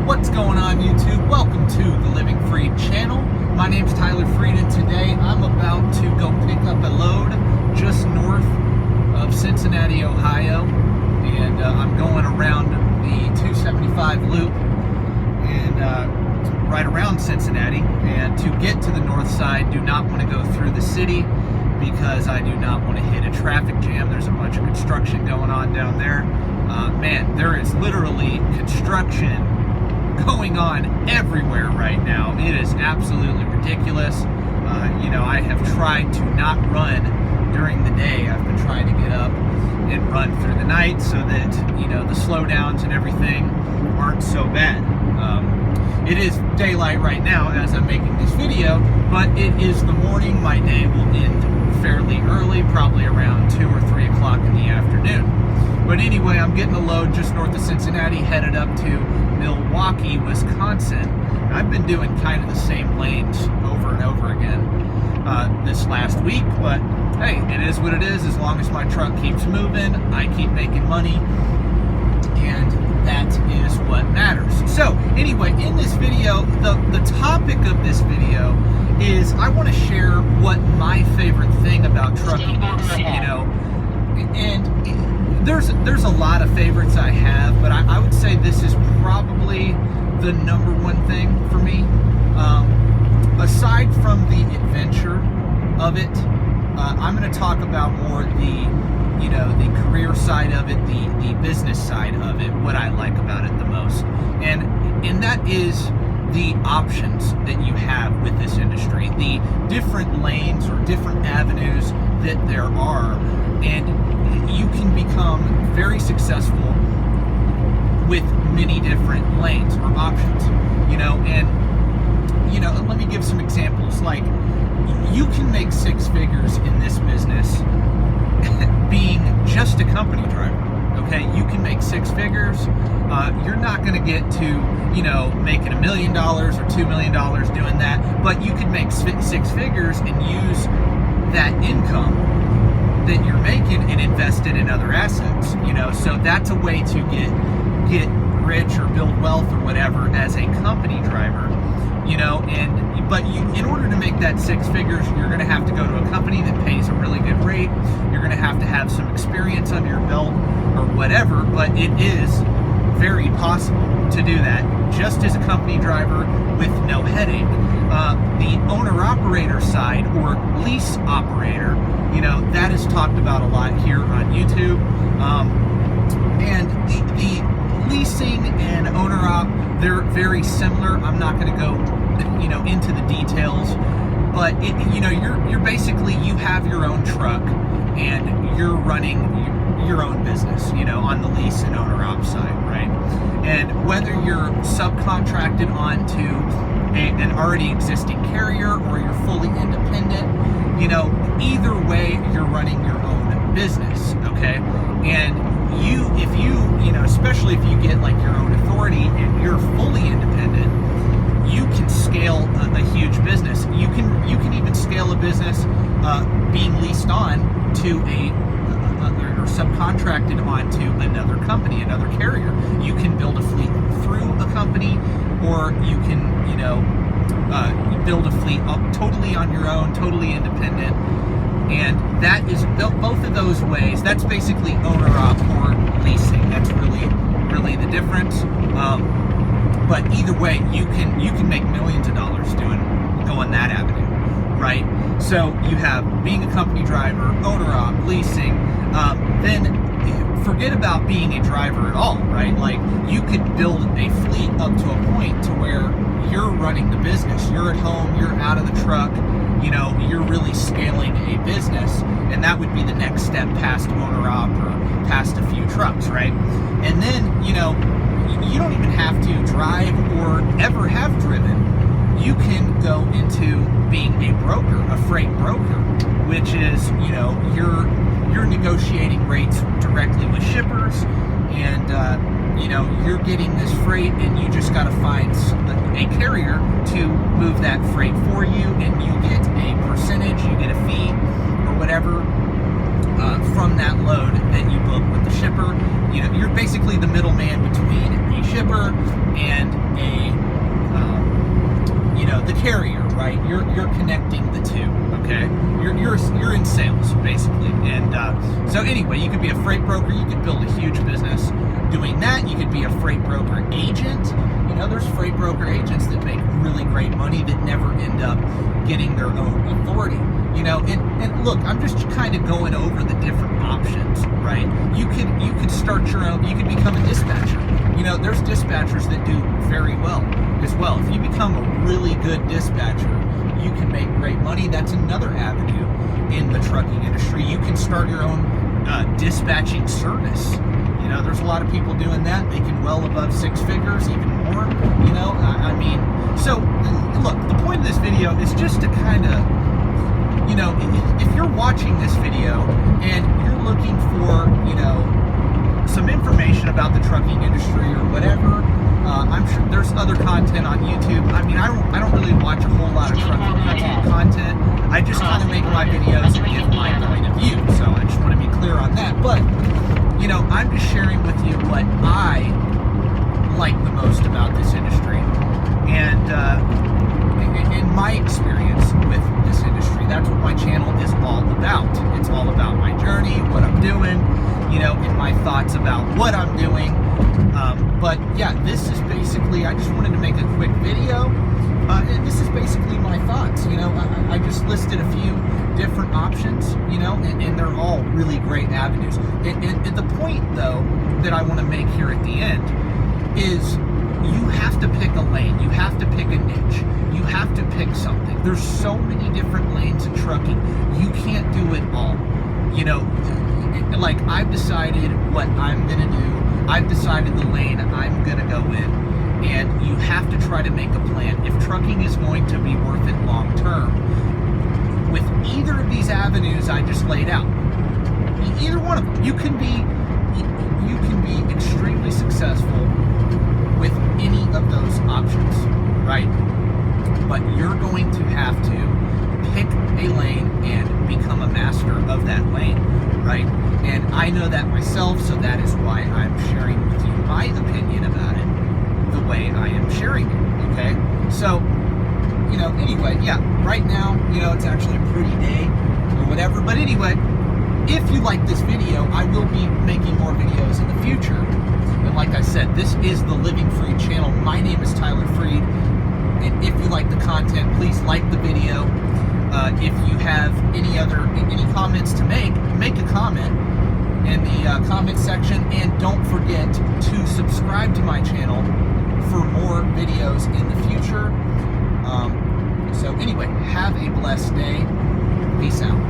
What's going on, YouTube? Welcome to the Living Free channel. My name's Tyler Freed, and today I'm about to go pick up a load just north of Cincinnati, Ohio. And I'm going around the 275 loop and right around Cincinnati. And to get to the north side, do not want to go through the city because I do not want to hit a traffic jam. There's a bunch of construction going on down there. Man, there is literally construction going on everywhere right now. It is absolutely ridiculous. I have tried to not run during the day. I've been trying to get up and run through the night so that, the slowdowns and everything aren't so bad. It is daylight right now as I'm making this video, but it is the morning. My day will end fairly early, probably around 2 or 3 o'clock in the afternoon. But anyway, I'm getting a load just north of Cincinnati, headed up to Milwaukee, Wisconsin. I've been doing kind of the same lanes over and over again this last week, but hey, it is what it is. As long as my truck keeps moving, I keep making money, and that is what matters. So anyway, in this video, the topic of this video is I want to share what my favorite thing about trucking is, and there's a lot of favorites I have, but I would say this is probably the number one thing for me. Aside from the adventure of it, I'm going to talk about more the career side of it, the business side of it, what I like about it the most. And that is the options that you have with this industry, the different lanes or different avenues that there are, and you can become very successful with many different lanes or options, let me give some examples. Like, you can make six figures in this business being just a company driver. Okay, you can make six figures. You're not going to get to, making $1 million or $2 million doing that, but you can make six figures and use that income that you're making and invest it in other assets. So that's a way to get rich or build wealth or whatever as a company driver. But in order to make that six figures, you're going to have to go to a company that pays a really good rate. You're going to have some experience under your belt or whatever, but it is very possible to do that just as a company driver with no headache. The owner-operator side or lease operator, that is talked about a lot here on YouTube. And the leasing and owner-op, they're very similar. I'm not going to go into the details, but you're basically, you have your own truck and you're running your own business, on the lease and owner-op side, right? And whether you're subcontracted onto an already existing carrier or you're fully independent, either way, you're running your own business, okay? And if you especially if you get like your own authority and you're fully independent, you can scale a huge business. You can even scale a business being leased on to or subcontracted onto another company, another carrier. You can build a fleet through a company, or you can build a fleet totally on your own, totally independent. And that is both of those ways. That's basically owner-op or leasing. That's really the difference. But either way, you can make millions of dollars going that avenue, right? So you have being a company driver, owner-op, leasing. Then forget about being a driver at all, right? Like, you could build a fleet up to a point to where you're running the business. You're at home. You're out of the truck. You're really scaling a business, and that would be the next step past owner-op or past a few trucks, right? And then, you don't even have to drive or ever have driven. You can go into being a broker, a freight broker, which is, you're negotiating rates directly with shippers, and, you're getting this freight, and you just got to find a carrier to move that freight for you, and you get a percentage, you get a fee or whatever from that load that you book with the shipper. You're basically the middleman between a shipper and a the carrier, right? You're connecting the two, okay? You're in sales, basically. And so anyway, you could be a freight broker. You could build a huge business doing that. You could be a freight broker agent. There's freight broker agents that make really great money that never end up getting their own authority. And look, I'm just kind of going over the different options, right? You could start your own. You could become a dispatcher. There's dispatchers that do very well as well. If you become a really good dispatcher, you can make great money. That's another avenue in the trucking industry. You can start your own dispatching service. There's a lot of people doing that, making well above six figures, even more. So look, the point of this video is just to kind of, if you're watching this video and you're looking for, some information about the trucking industry or whatever, I'm sure there's other content on YouTube. I don't really watch a whole lot of trucking content. I just kind of make my videos and give my point of view. So I just want to be clear on that. But, I'm just sharing with you what I like the most about this industry. And in my experience with this industry, that's what my channel is all about. It's all about my journey, what I'm doing, and my thoughts about what I'm doing. But yeah, this is basically, I just wanted to make a quick video. And this is basically my thoughts. I just listed a few different options, and they're all really great avenues. And the point, though, that I want to make here at the end is you have to pick a lane. You have to pick a niche. You have to pick something. There's so many different lanes in trucking. You can't do it all. Like, I've decided what I'm going to do. I've decided the lane I'm going to go in. And you have to try to make a plan. If trucking is going to be worth it long term, with either of these avenues I just laid out, either one of them, you can be extremely successful with any of those options, right? But you're going to have to pick a lane and become a master of that lane, right? And I know that myself, so that is why I'm sharing with you my opinion about it the way I am sharing it, okay? So, anyway, yeah, right now, it's actually a pretty day or whatever, but anyway, if you like this video, I will be making more videos in the future. And like I said, this is the Living Freed channel. My name is Tyler Freed, and if you like the content, please like the video. If you have any comments to make a comment in the comment section, and don't forget to subscribe to my channel for more videos in the future. So anyway, have a blessed day. Peace out.